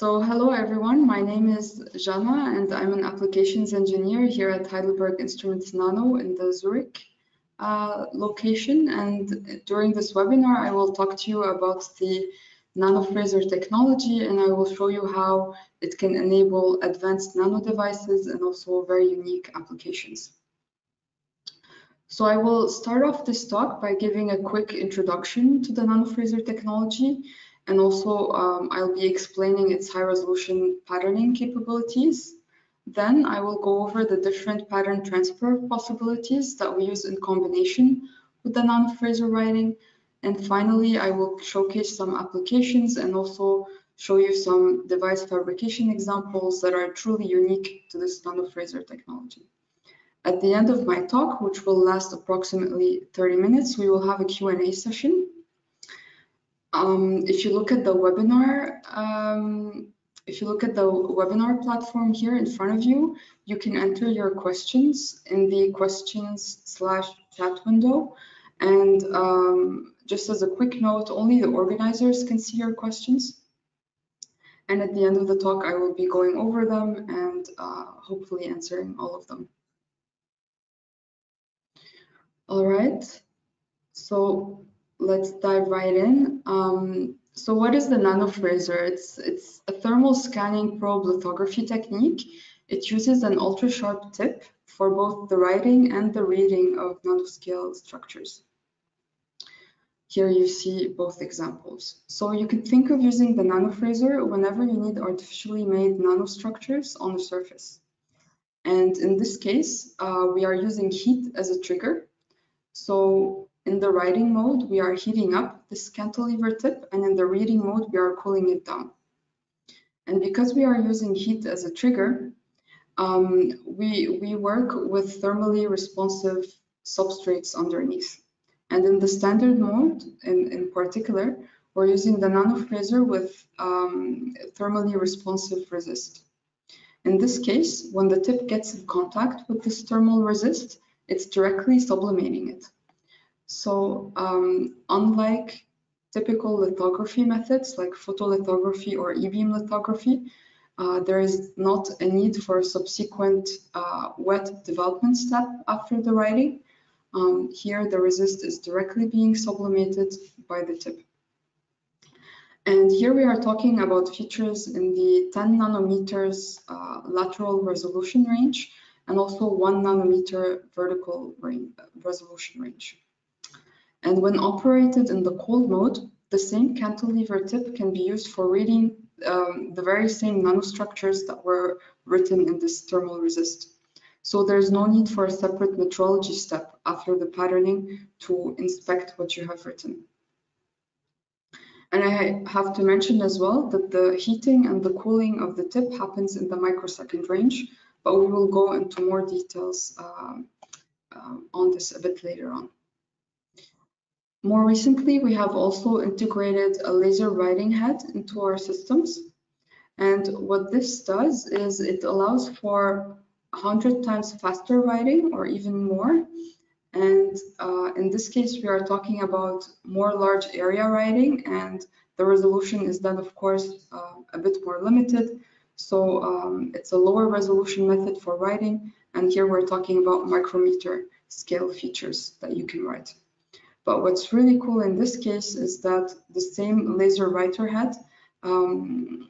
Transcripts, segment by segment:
So hello everyone, my name is Jana and I'm an applications engineer here at Heidelberg Instruments Nano in the Zurich location. And during this webinar, I will talk to you about the NanoFrazor technology, and I will show you how it can enable advanced nano devices and also very unique applications. So I will start off this talk by giving a quick introduction to the NanoFrazor technology, and also I'll be explaining its high-resolution patterning capabilities. Then I will go over the different pattern transfer possibilities that we use in combination with the NanoFrazor writing. And finally, I will showcase some applications and also show you some device fabrication examples that are truly unique to this NanoFrazor technology. At the end of my talk, which will last approximately 30 minutes, we will have a Q&A session. If you look at the webinar, platform here in front of you, you can enter your questions in the questions/chat window. And just as a quick note, only the organizers can see your questions. And at the end of the talk, I will be going over them and hopefully answering all of them. All right, so let's dive right in. So what is the NanoFrazor? It's a thermal scanning probe lithography technique. It uses an ultra-sharp tip for both the writing and the reading of nanoscale structures. Here you see both examples. So you can think of using the NanoFrazor whenever you need artificially made nanostructures on the surface. And in this case, we are using heat as a trigger. So in the writing mode, we are heating up this cantilever tip, and in the reading mode, we are cooling it down. And because we are using heat as a trigger, we work with thermally responsive substrates underneath. And in the standard mode, in particular, we're using the NanoFrazor with thermally responsive resist. In this case, when the tip gets in contact with this thermal resist, it's directly sublimating it. So unlike typical lithography methods like photolithography or e-beam lithography, there is not a need for a subsequent wet development step after the writing. Here, the resist is directly being sublimated by the tip. And here we are talking about features in the 10 nanometers lateral resolution range and also 1 nanometer vertical resolution range. And when operated in the cold mode, the same cantilever tip can be used for reading the very same nanostructures that were written in this thermal resist. So there's no need for a separate metrology step after the patterning to inspect what you have written. And I have to mention as well that the heating and the cooling of the tip happens in the microsecond range, but we will go into more details on this a bit later on. More recently, we have also integrated a laser writing head into our systems. And what this does is it allows for 100 times faster writing or even more. And in this case, we are talking about more large area writing, and the resolution is then, of course, a bit more limited. So it's a lower resolution method for writing. And here we're talking about micrometer scale features that you can write. But what's really cool in this case is that the same laser writer head, the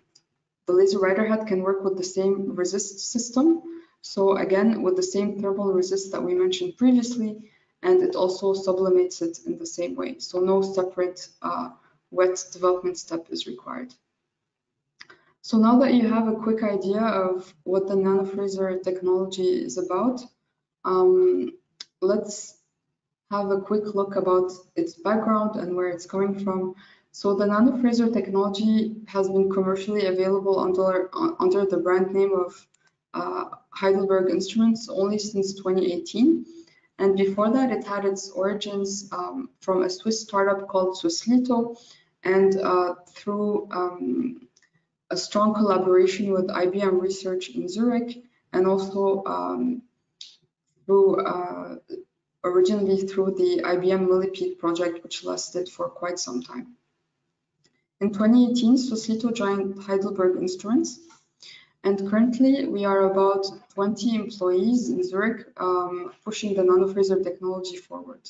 laser writer head can work with the same resist system. So again, with the same thermal resist that we mentioned previously, and it also sublimates it in the same way. So no separate wet development step is required. So now that you have a quick idea of what the NanoFrazor technology is about, let's have a quick look about its background and where it's coming from. So the NanoFrazor technology has been commercially available under the brand name of Heidelberg Instruments only since 2018. And before that, it had its origins from a Swiss startup called Swisslito, and through a strong collaboration with IBM Research in Zurich, and also originally through the IBM Millipede project, which lasted for quite some time. In 2018, Societo joined Heidelberg Instruments, and currently we are about 20 employees in Zurich pushing the NanoFrazor technology forward.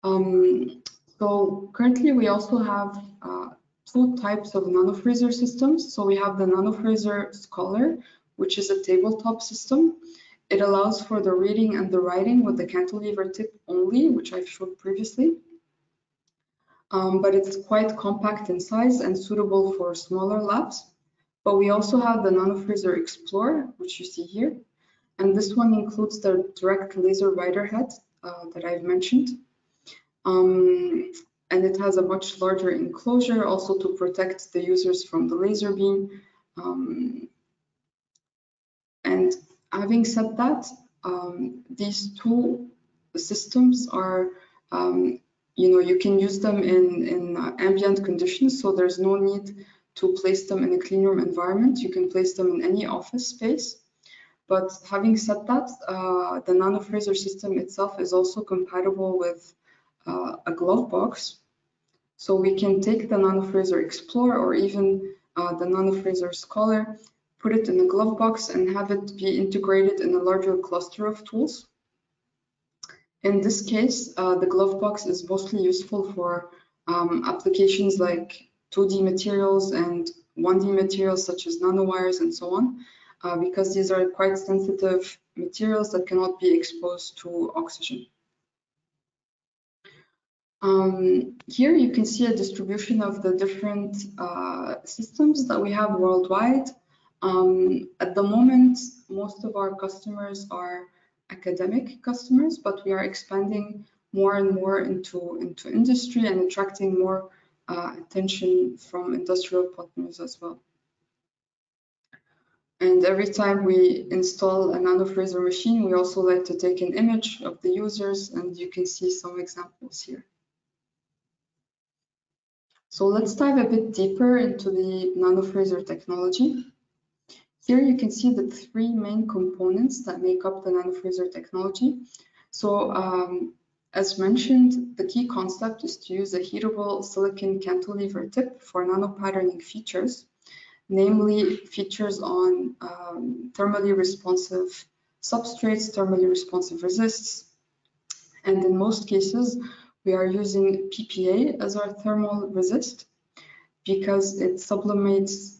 So currently we also have two types of NanoFrazor systems. So we have the NanoFrazor Scholar, which is a tabletop system. It allows for the reading and the writing with the cantilever tip only, which I've showed previously. But it's quite compact in size and suitable for smaller labs. But we also have the NanoFrazor Explorer, which you see here. And this one includes the direct laser writer head that I've mentioned. And it has a much larger enclosure also to protect the users from the laser beam. And having said that, these two systems are, you can use them in ambient conditions, so there's no need to place them in a clean room environment. You can place them in any office space. But having said that, the NanoFrazor system itself is also compatible with a glove box. So we can take the NanoFrazor Explorer or even the NanoFrazor Scholar, put it in a glove box and have it be integrated in a larger cluster of tools. In this case, the glove box is mostly useful for applications like 2D materials and 1D materials such as nanowires and so on, because these are quite sensitive materials that cannot be exposed to oxygen. Here you can see a distribution of the different systems that we have worldwide. At the moment, most of our customers are academic customers, but we are expanding more and more into industry and attracting more attention from industrial partners as well. And every time we install a NanoFrazor machine, we also like to take an image of the users, and you can see some examples here. So let's dive a bit deeper into the NanoFrazor technology. Here you can see the three main components that make up the NanoFrazor technology. So as mentioned, the key concept is to use a heatable silicon cantilever tip for nanopatterning features, namely features on thermally responsive substrates, thermally responsive resists, and in most cases, we are using PPA as our thermal resist because it sublimates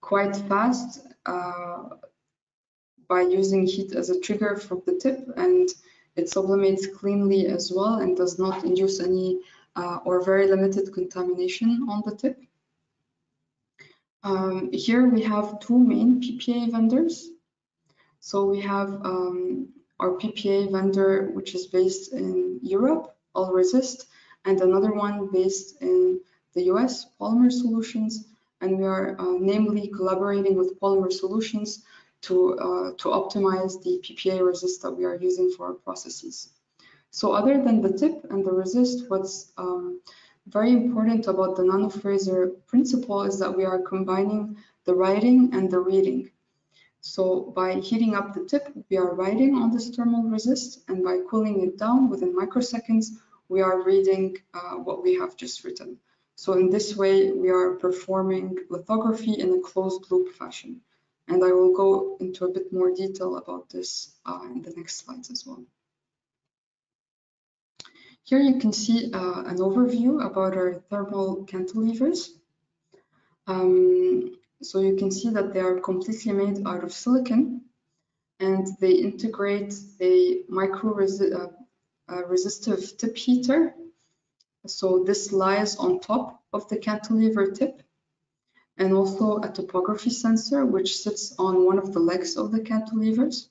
quite fast by using heat as a trigger from the tip, and it sublimates cleanly as well and does not induce any or very limited contamination on the tip. Here we have two main PPA vendors. So we have our PPA vendor, which is based in Europe, All Resist, and another one based in the US, Polymer Solutions. And we are namely collaborating with Polymer Solutions to optimize the PPA resist that we are using for our processes. So other than the tip and the resist, what's very important about the NanoFrazor principle is that we are combining the writing and the reading. So by heating up the tip, we are writing on this thermal resist, and by cooling it down within microseconds, we are reading what we have just written. So in this way, we are performing lithography in a closed loop fashion. And I will go into a bit more detail about this in the next slides as well. Here you can see an overview about our thermal cantilevers. So you can see that they are completely made out of silicon, and they integrate a resistive tip heater. So this lies on top of the cantilever tip, and also a topography sensor, which sits on one of the legs of the cantilevers.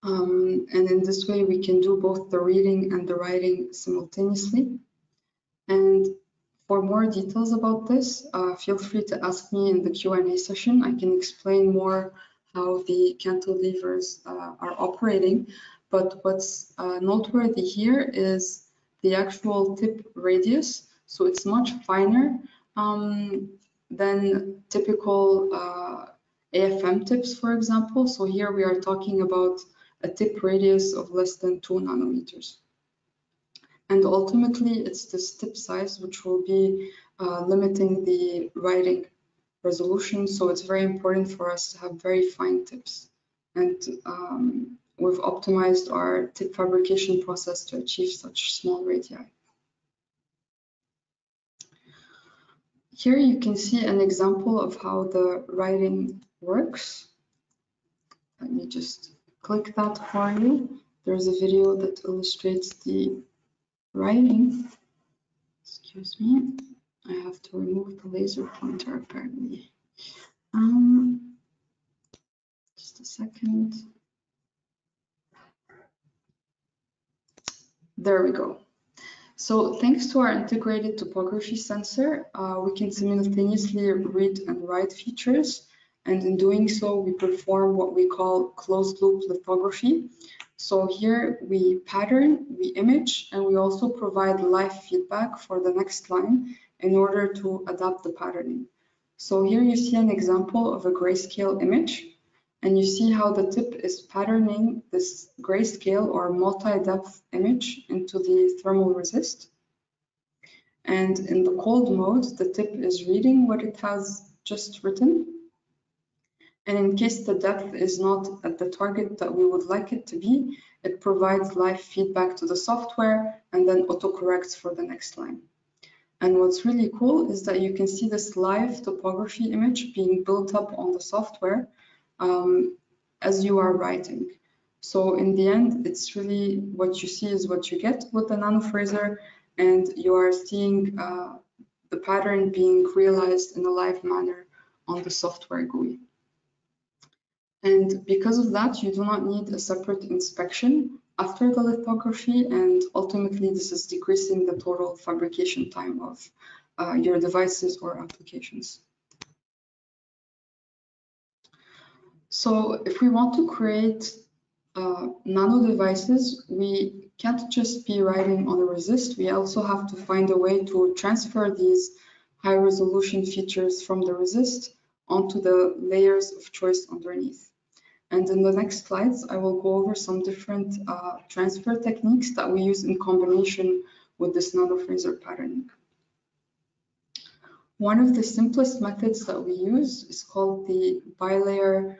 And in this way, we can do both the reading and the writing simultaneously. And for more details about this, feel free to ask me in the Q&A session. I can explain more how the cantilevers are operating. But what's noteworthy here is the actual tip radius. So it's much finer than typical AFM tips, for example. So here we are talking about a tip radius of less than 2 nanometers. And ultimately, it's this tip size which will be limiting the writing resolution. So it's very important for us to have very fine tips. And we've optimized our tip fabrication process to achieve such small radii. Here you can see an example of how the writing works. Let me just click that for you. There's a video that illustrates the writing. Excuse me, I have to remove the laser pointer apparently. Just a second. There we go. So thanks to our integrated topography sensor, we can simultaneously read and write features. And in doing so, we perform what we call closed loop lithography. So here we pattern, we image, and we also provide live feedback for the next line in order to adapt the patterning. So here you see an example of a grayscale image, and you see how the tip is patterning this grayscale or multi-depth image into the thermal resist. And in the cold mode, the tip is reading what it has just written. And in case the depth is not at the target that we would like it to be, it provides live feedback to the software and then autocorrects for the next line. And what's really cool is that you can see this live topography image being built up on the software as you are writing. So in the end, it's really what you see is what you get with the NanoFrazor, and you are seeing the pattern being realized in a live manner on the software GUI. And because of that, you do not need a separate inspection after the lithography, and ultimately this is decreasing the total fabrication time of your devices or applications. So if we want to create nano devices, we can't just be writing on a resist. We also have to find a way to transfer these high resolution features from the resist onto the layers of choice underneath. And in the next slides, I will go over some different transfer techniques that we use in combination with this NanoFrazor patterning. One of the simplest methods that we use is called the bilayer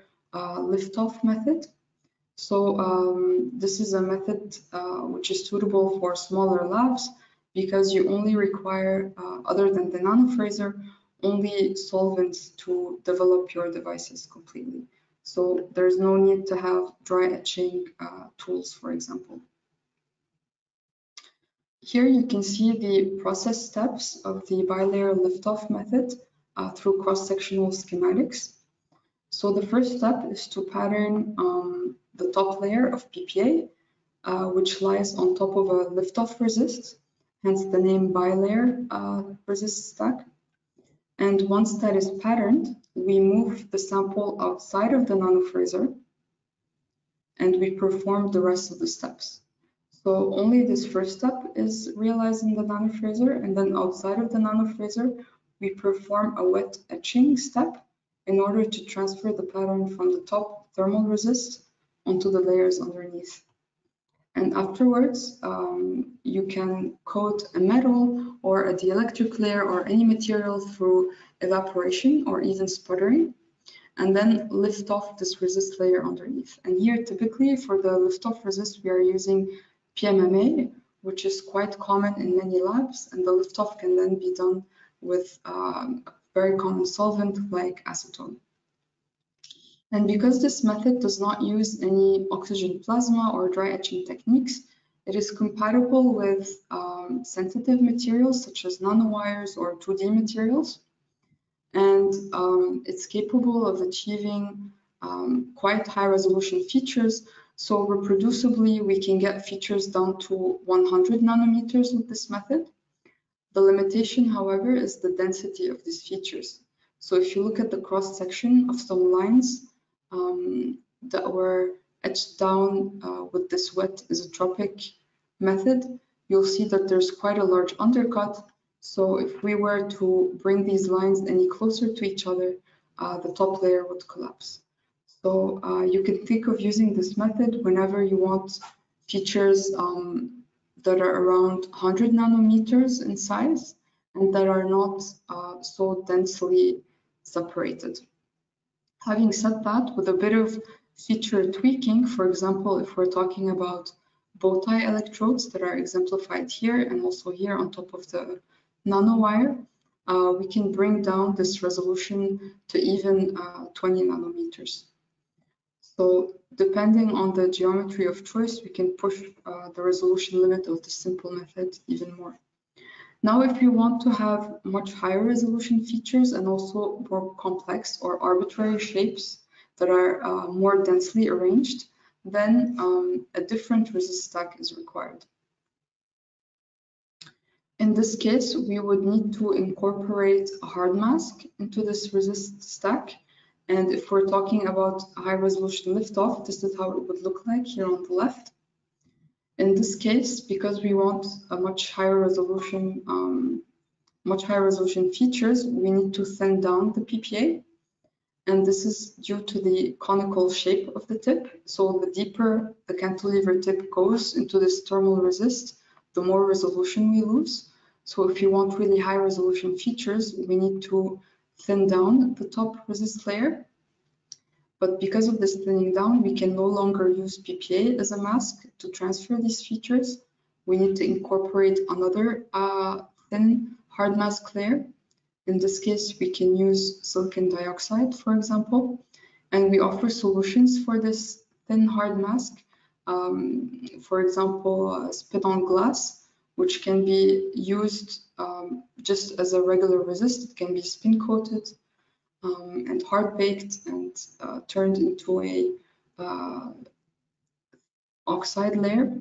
lift-off method. So this is a method which is suitable for smaller labs because you only require, other than the NanoFrazor, only solvents to develop your devices completely. So there's no need to have dry etching tools, for example. Here you can see the process steps of the bilayer lift-off method through cross-sectional schematics. So the first step is to pattern the top layer of PPA, which lies on top of a lift-off resist, hence the name bilayer resist stack. And once that is patterned, we move the sample outside of the NanoFrazor and we perform the rest of the steps. So only this first step is realized in the NanoFrazor, and then outside of the NanoFrazor, we perform a wet etching step in order to transfer the pattern from the top thermal resist onto the layers underneath. And afterwards, you can coat a metal or a dielectric layer or any material through evaporation or even sputtering, and then lift off this resist layer underneath. And here, typically for the lift-off resist, we are using PMMA, which is quite common in many labs, and the lift-off can then be done with a very common solvent like acetone. And because this method does not use any oxygen plasma or dry etching techniques, it is compatible with sensitive materials such as nanowires or 2D materials. And it's capable of achieving quite high resolution features. So reproducibly, we can get features down to 100 nanometers with this method. The limitation, however, is the density of these features. So if you look at the cross-section of some lines that were etched down with this wet isotropic method, you'll see that there's quite a large undercut. So if we were to bring these lines any closer to each other, the top layer would collapse. So you can think of using this method whenever you want features that are around 100 nanometers in size and that are not so densely separated. Having said that, with a bit of feature tweaking, for example, if we're talking about bow tie electrodes that are exemplified here and also here on top of the nanowire, we can bring down this resolution to even 20 nanometers. So depending on the geometry of choice, we can push the resolution limit of the simple method even more. Now, if you want to have much higher resolution features and also more complex or arbitrary shapes that are more densely arranged, then a different resist stack is required. In this case, we would need to incorporate a hard mask into this resist stack. And if we're talking about high resolution liftoff, this is how it would look like here on the left. In this case, because we want a much higher resolution features, we need to thin down the PPA. And this is due to the conical shape of the tip. So the deeper the cantilever tip goes into this thermal resist, the more resolution we lose. So if you want really high resolution features, we need to thin down the top resist layer. But because of this thinning down, we can no longer use PPA as a mask to transfer these features. We need to incorporate another thin hard mask layer. In this case, we can use silicon dioxide, for example, and we offer solutions for this thin hard mask. For example, spit-on glass, which can be used just as a regular resist. It can be spin-coated and hard-baked and turned into a oxide layer.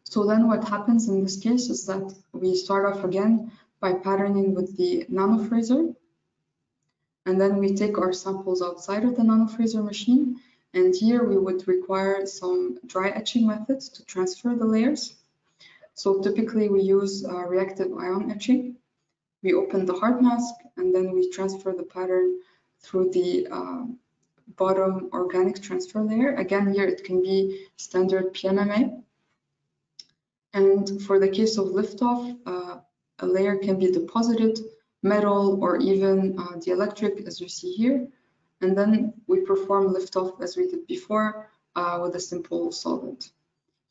So then what happens in this case is that we start off again by patterning with the NanoFrazor, and then we take our samples outside of the NanoFrazor machine, and here we would require some dry etching methods to transfer the layers. So typically we use reactive ion etching. We open the hard mask and then we transfer the pattern through the bottom organic transfer layer. Again, here it can be standard PMMA. And for the case of liftoff, a layer can be deposited, metal, or even dielectric, as you see here. And then we perform liftoff as we did before with a simple solvent.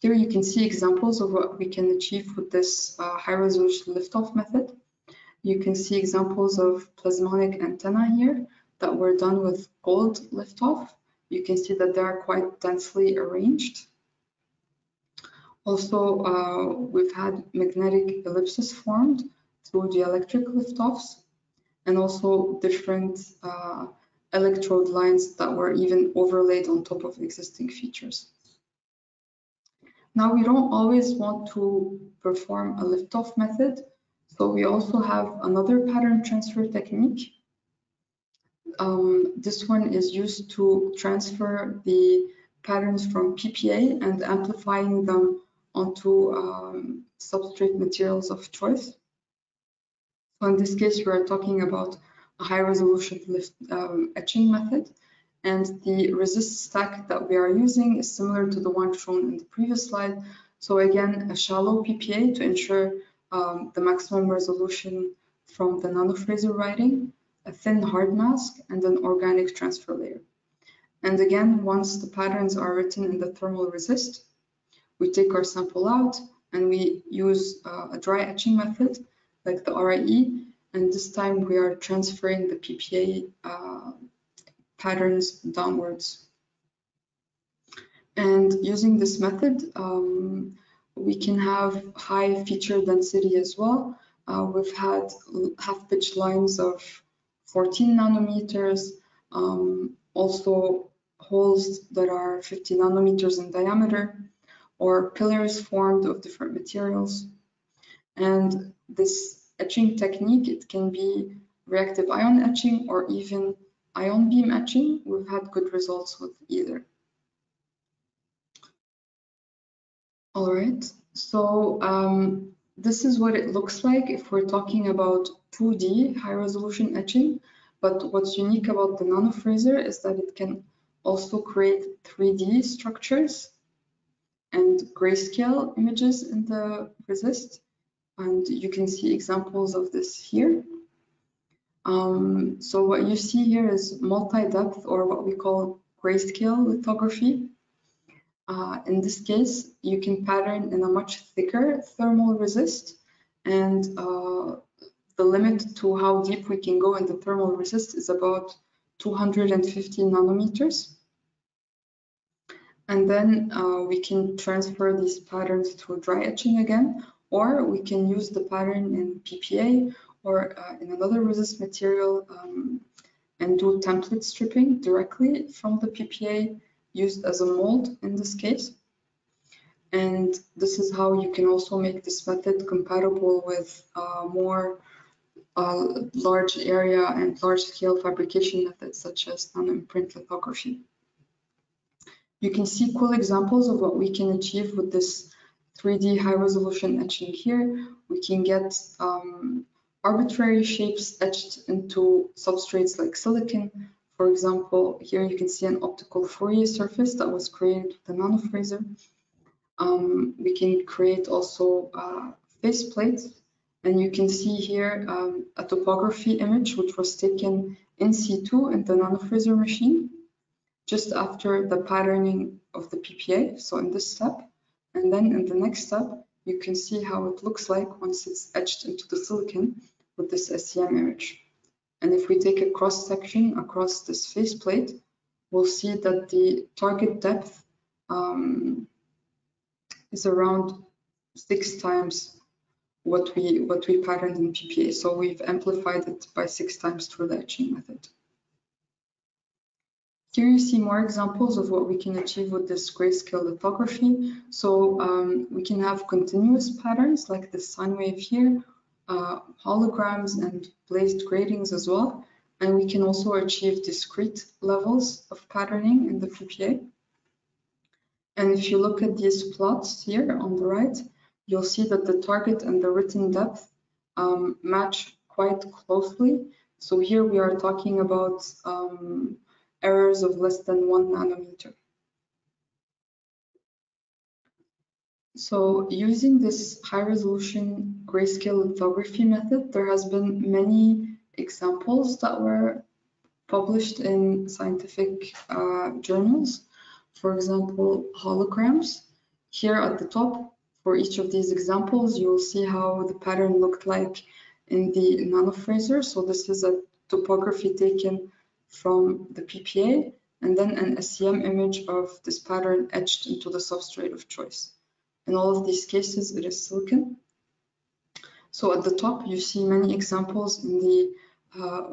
Here you can see examples of what we can achieve with this high-resolution liftoff method. You can see examples of plasmonic antennae here that were done with gold liftoff. You can see that they are quite densely arranged. Also, we've had magnetic ellipses formed through dielectric liftoffs, and also different electrode lines that were even overlaid on top of existing features. Now, we don't always want to perform a liftoff method, so we also have another pattern transfer technique. This one is used to transfer the patterns from PPA and amplifying them onto substrate materials of choice. So in this case, we are talking about a high resolution etching method, and the resist stack that we are using is similar to the one shown in the previous slide. So again, a shallow PPA to ensure the maximum resolution from the NanoFrazor writing, a thin hard mask, and an organic transfer layer. And again, once the patterns are written in the thermal resist, we take our sample out and we use a dry etching method like the RIE, and this time we are transferring the PPA patterns downwards. And using this method, we can have high feature density as well. We've had half-pitch lines of 14 nanometers, also holes that are 50 nanometers in diameter, or pillars formed of different materials. And this etching technique, it can be reactive ion etching or even ion beam etching. We've had good results with either. All right, so this is what it looks like if we're talking about 2D high resolution etching. But what's unique about the NanoFrazor is that it can also create 3D structures. and grayscale images in the resist. And you can see examples of this here. So what you see here is multi-depth, or what we call grayscale lithography. In this case, you can pattern in a much thicker thermal resist, and the limit to how deep we can go in the thermal resist is about 250 nanometers. And then we can transfer these patterns through dry etching again, or we can use the pattern in PPA or in another resist material and do template stripping directly from the PPA used as a mold in this case. And this is how you can also make this method compatible with more large area and large scale fabrication methods such as nanoimprint lithography. You can see cool examples of what we can achieve with this 3D high resolution etching here. We can get arbitrary shapes etched into substrates like silicon. For example, here you can see an optical Fourier surface that was created with the NanoFrazor. We can create also face plates, and you can see here a topography image which was taken in situ in the NanoFrazor machine just after the patterning of the PPA, so in this step. And then in the next step, you can see how it looks like once it's etched into the silicon with this SEM image. And if we take a cross section across this faceplate, we'll see that the target depth is around 6 times what we patterned in PPA. So we've amplified it by 6 times through the etching method. Here you see more examples of what we can achieve with this grayscale lithography. So we can have continuous patterns like this sine wave here, holograms and blazed gratings as well. And we can also achieve discrete levels of patterning in the PPA. And if you look at these plots here on the right, you'll see that the target and the written depth match quite closely. So here we are talking about errors of less than 1 nanometer. So using this high resolution grayscale lithography method, there has been many examples that were published in scientific journals. For example, holograms. Here at the top, for each of these examples, you'll see how the pattern looked like in the NanoFrazor. So this is a topography taken from the PPA, and then an SEM image of this pattern etched into the substrate of choice. In all of these cases, it is silicon. So at the top, you see many examples in the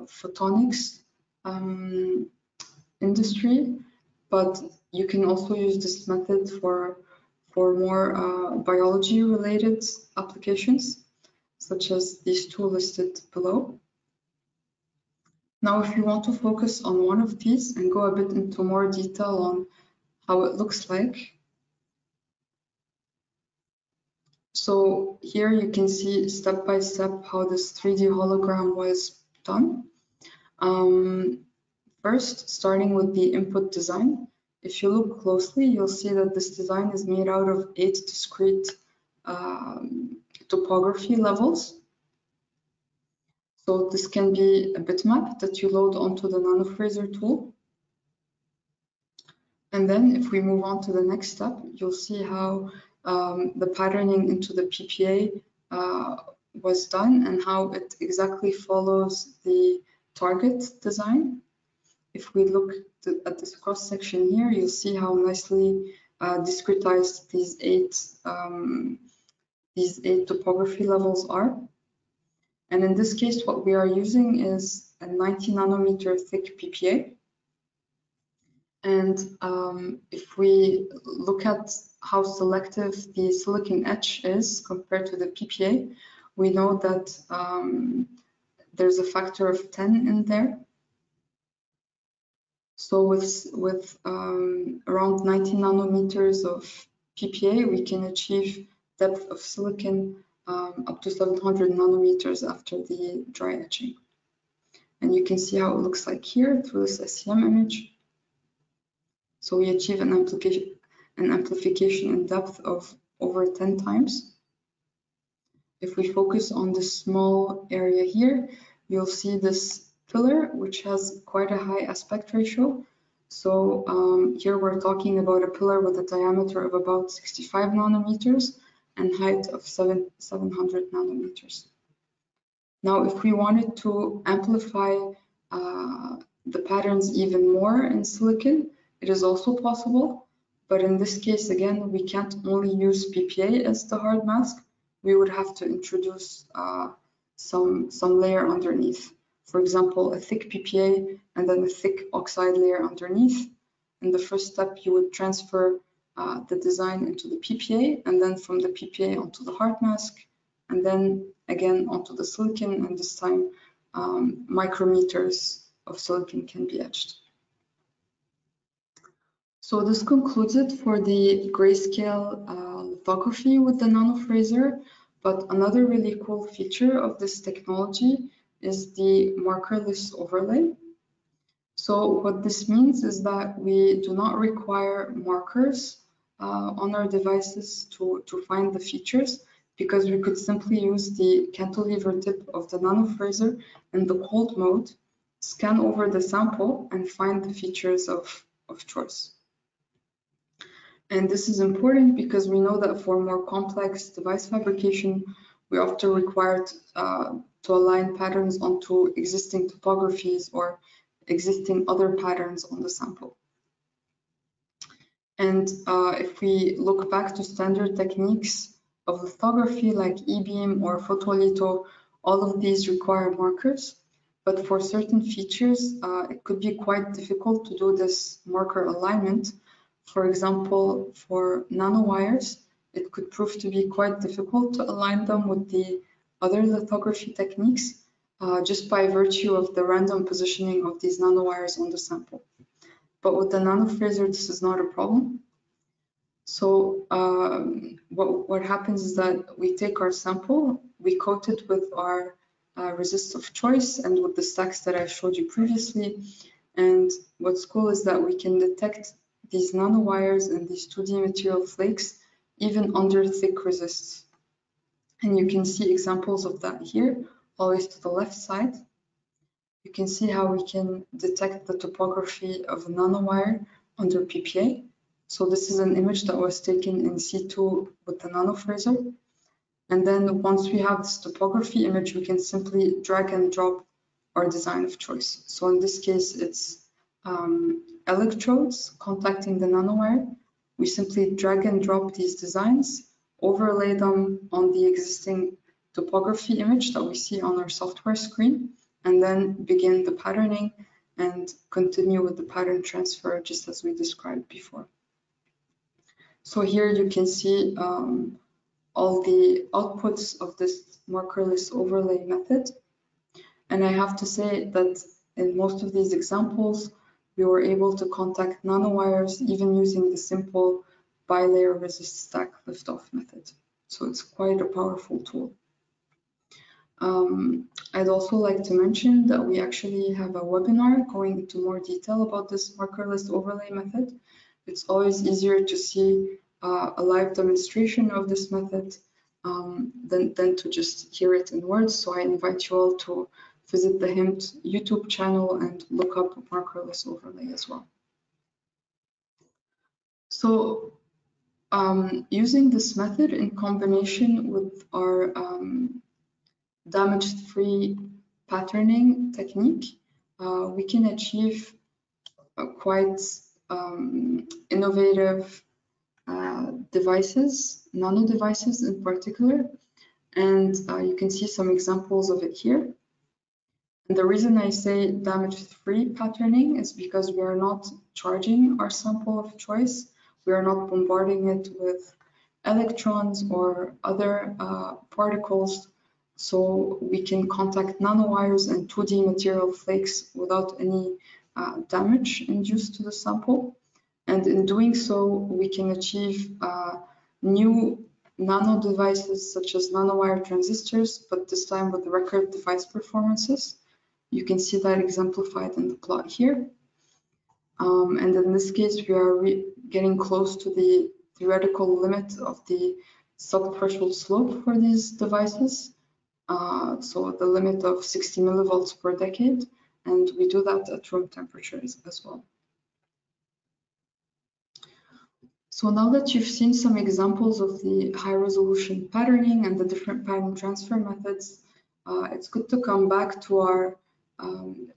photonics industry, but you can also use this method for more biology-related applications, such as these two listed below. Now, if you want to focus on one of these and go a bit into more detail on how it looks like. So here you can see step by step how this 3D hologram was done. First, starting with the input design. If you look closely, you'll see that this design is made out of 8 discrete topography levels. So this can be a bitmap that you load onto the NanoFrazor tool. And then if we move on to the next step, you'll see how the patterning into the PPA was done and how it exactly follows the target design. If we look at this cross section here, you'll see how nicely discretized these eight topography levels are. And in this case, what we are using is a 90 nanometer thick PPA. And if we look at how selective the silicon etch is compared to the PPA, we know that there's a factor of 10 in there. So with around 90 nanometers of PPA, we can achieve depth of silicon up to 700 nanometers after the dry etching. And you can see how it looks like here through this SEM image. So we achieve an an amplification in depth of over 10 times. If we focus on this small area here, you'll see this pillar, which has quite a high aspect ratio. So here we're talking about a pillar with a diameter of about 65 nanometers and height of 700 nanometers. Now, if we wanted to amplify the patterns even more in silicon, it is also possible. But in this case, again, we can't only use PPA as the hard mask. We would have to introduce some layer underneath. For example, a thick PPA and then a thick oxide layer underneath. In the first step, you would transfer the design into the PPA, and then from the PPA onto the hard mask, and then again onto the silicon, and this time micrometers of silicon can be etched. So this concludes it for the grayscale lithography with the NanoFrazor, but another really cool feature of this technology is the markerless overlay. So what this means is that we do not require markers on our devices to find the features, because we could simply use the cantilever tip of the NanoFrazor in the cold mode, scan over the sample, and find the features of choice. And this is important because we know that for more complex device fabrication, we often require to align patterns onto existing topographies or existing other patterns on the sample. And if we look back to standard techniques of lithography like E-beam or photolitho, all of these require markers. But for certain features, it could be quite difficult to do this marker alignment. For example, for nanowires, it could prove to be quite difficult to align them with the other lithography techniques just by virtue of the random positioning of these nanowires on the sample. But with the NanoFrazor, this is not a problem. So what happens is that we take our sample, we coat it with our resist of choice and with the stacks that I showed you previously. And what's cool is that we can detect these nanowires and these 2D material flakes even under thick resists. And you can see examples of that here, always to the left side. You can see how we can detect the topography of a nanowire under PPA. So this is an image that was taken in C2 with the NanoFrazor. And then once we have this topography image, we can simply drag and drop our design of choice. So in this case, it's electrodes contacting the nanowire. We simply drag and drop these designs, overlay them on the existing topography image that we see on our software screen, and then begin the patterning and continue with the pattern transfer just as we described before. So here you can see all the outputs of this markerless overlay method. And I have to say that in most of these examples, we were able to contact nanowires even using the simple bilayer resist stack liftoff method. So it's quite a powerful tool. I'd also like to mention that we actually have a webinar going into more detail about this markerless overlay method. It's always easier to see a live demonstration of this method than to just hear it in words. So I invite you all to visit the HIMT YouTube channel and look up markerless overlay as well. So using this method in combination with our damage-free patterning technique, we can achieve quite innovative devices, nano devices in particular, and you can see some examples of it here. And the reason I say damage-free patterning is because we are not charging our sample of choice. We are not bombarding it with electrons or other particles, so we can contact nanowires and 2D material flakes without any damage induced to the sample. And in doing so, we can achieve new nano devices such as nanowire transistors, but this time with record device performances. You can see that exemplified in the plot here. And in this case, we are getting close to the theoretical limit of the subthreshold slope for these devices. So the limit of 60 millivolts per decade, and we do that at room temperatures as well. So now that you've seen some examples of the high resolution patterning and the different pattern transfer methods, it's good to come back to our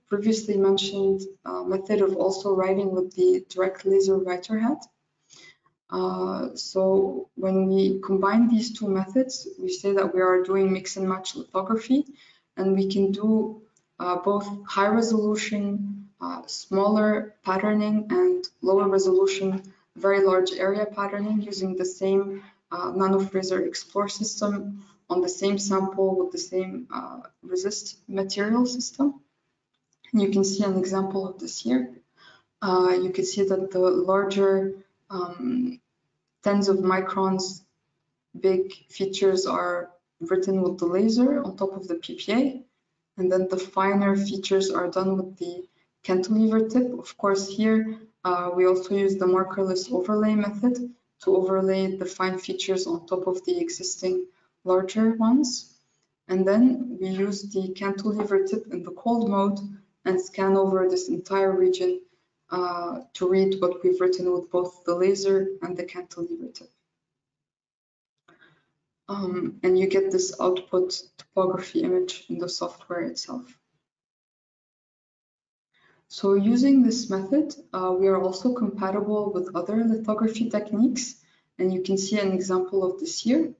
previously mentioned method of also writing with the direct laser writer head. So when we combine these two methods, we say that we are doing mix and match lithography, and we can do both high resolution, smaller patterning, and lower resolution, very large area patterning using the same NanoFrazor Explore system on the same sample with the same resist material system. And you can see an example of this here. You can see that the larger tens of microns big features are written with the laser on top of the PPA, and then the finer features are done with the cantilever tip. Of course, here we also use the markerless overlay method to overlay the fine features on top of the existing larger ones. And then we use the cantilever tip in the cold mode and scan over this entire region to read what we've written with both the laser and the cantilever tip. And you get this output topography image in the software itself. So using this method, we are also compatible with other lithography techniques, and you can see an example of this here.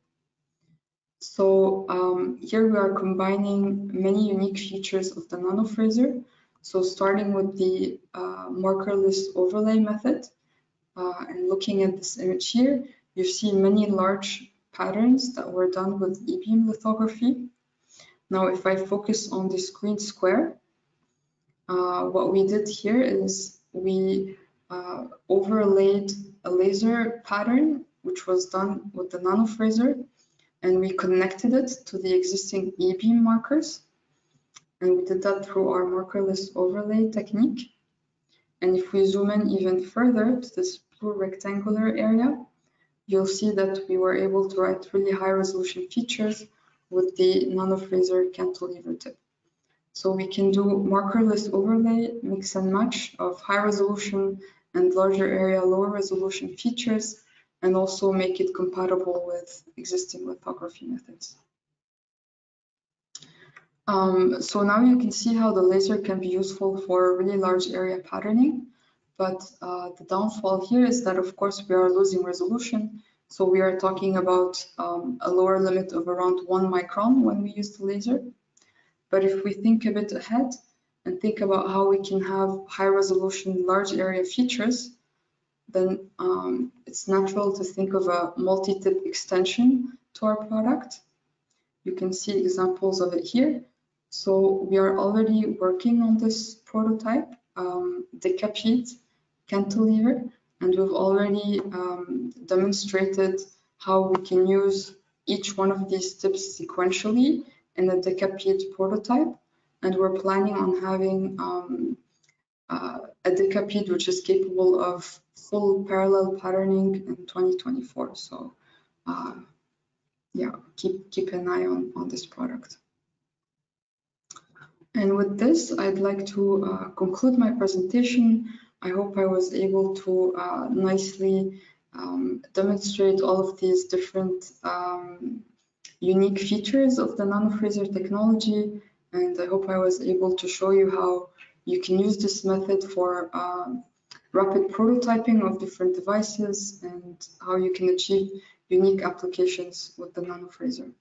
So here we are combining many unique features of the NanoFrazor. So starting with the markerless overlay method, and looking at this image here, you see many large patterns that were done with E-beam lithography. Now, if I focus on this green square, what we did here is we overlaid a laser pattern, which was done with the NanoFrazor, and we connected it to the existing E-beam markers. And we did that through our markerless overlay technique. And if we zoom in even further to this blue rectangular area, you'll see that we were able to write really high resolution features with the NanoFrazor cantilever tip. So we can do markerless overlay, mix and match of high resolution and larger area, lower resolution features, and also make it compatible with existing lithography methods. So now you can see how the laser can be useful for really large area patterning, but the downfall here is that, of course, we are losing resolution. So we are talking about a lower limit of around 1 micron when we use the laser. But if we think a bit ahead and think about how we can have high resolution, large area features, then it's natural to think of a multi-tip extension to our product. You can see examples of it here. So we are already working on this prototype, decapite cantilever, and we've already demonstrated how we can use each one of these tips sequentially in a decapite prototype. And we're planning on having a decapite which is capable of full parallel patterning in 2024. So yeah, keep an eye on this product. And with this, I'd like to conclude my presentation. I hope I was able to nicely demonstrate all of these different unique features of the NanoFrazor technology, and I hope I was able to show you how you can use this method for rapid prototyping of different devices and how you can achieve unique applications with the NanoFrazor.